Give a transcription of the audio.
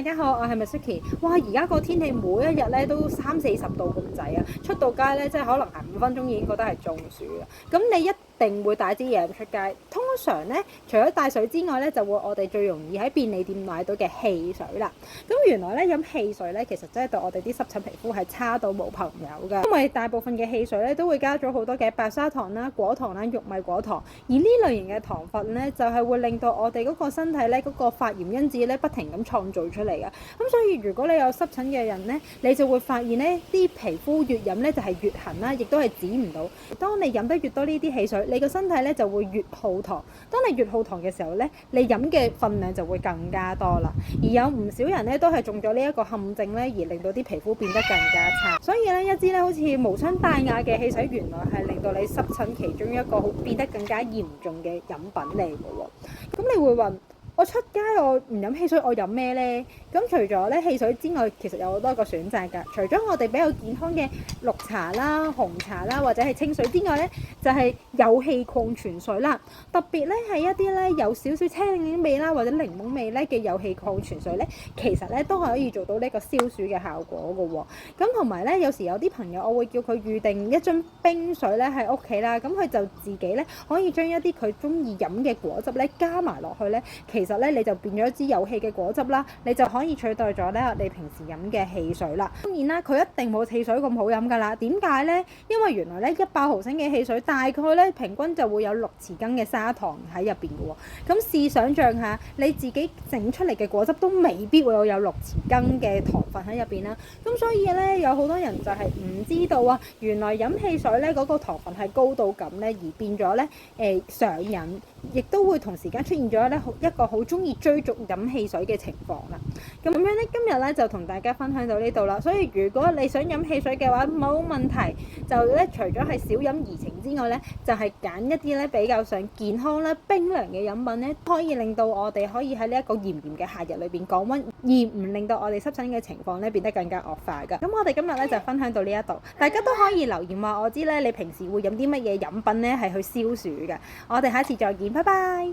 家好，我係 Misuki。哇！而家個天氣每一日咧都30-40度咁滯啊，出到街咧即係可能行5分鐘已經覺得係中暑啦。咁你一定會帶支嘢出街。通常咧，除咗帶水之外咧，就會我哋最容易喺便利店買到嘅汽水啦。咁原來咧飲汽水咧，其實真係對我哋啲濕疹皮膚係差到冇朋友㗎。因為大部分嘅汽水咧都會加咗好多嘅白砂糖啦、果糖啦、玉米果糖，而呢類型嘅糖分咧就係會令到我哋嗰個身體咧嗰個發炎因子咧不停咁創造出嚟嘅。咁所以如果你有濕疹嘅人咧，你就會發現咧啲皮膚越飲咧就係越痕啦，亦都係止唔到。當你飲得越多呢啲汽水，你個身體咧就會越耗糖。當你越耗糖嘅時候咧，你飲嘅分量就會更加多啦。而有唔少人咧都係中咗呢一個陷阱咧，而令到啲皮膚變得更加差。所以咧一支咧好似無傷大雅嘅汽水，原來係令到你濕疹其中一個變得更加嚴重嘅飲品嚟嘅喎。咁你會問，我出街我唔飲汽水，我飲咩呢？咁除咗咧汽水之外，其實有好多個選擇㗎。除咗我哋比較健康嘅綠茶啦、紅茶啦，或者係清水之外咧，就係有氣礦泉水啦。特別咧係一啲咧有少少青檸味啦，或者檸檬味咧嘅有氣礦泉水咧，其實咧都可以做到呢個消暑嘅效果㗎喎。咁同埋咧，有時有啲朋友我會叫佢預定一樽冰水咧喺屋企啦，咁佢就自己咧可以將一啲佢中意飲嘅果汁咧加埋落去咧，其實咧你就變咗一支有氣嘅果汁啦，你就可以取代咗咧我哋平時飲嘅汽水啦。當然啦，佢一定冇汽水咁好飲㗎啦。點解呢？因為原來咧100毫升嘅汽水大概咧平均就會有6匙羹嘅砂糖喺入邊嘅喎。咁試想像下，你自己整出嚟嘅果汁都未必會有6匙羹嘅糖分喺入邊啦。咁所以咧有好多人就係唔知道啊，原來飲汽水咧嗰個糖分係高到咁咧，而變咗咧上癮，亦都會同時間出現咗咧一個好中意追逐飲汽水嘅情況啦。咁樣咧，今日咧就同大家分享到呢度啦。所以如果你想飲汽水嘅話，冇問題。就咧除咗係少飲怡情之外咧，就係揀一啲咧比較上健康啦、冰涼嘅飲品咧，可以令到我哋可以喺呢一個炎炎嘅夏日裏邊降溫，而唔令到我哋濕疹嘅情況咧變得更加惡化㗎。咁我哋今日咧就分享到呢一度，大家都可以留言話我知咧，你平時會飲啲乜嘢飲品咧係去消暑嘅。我哋下次再見，拜拜。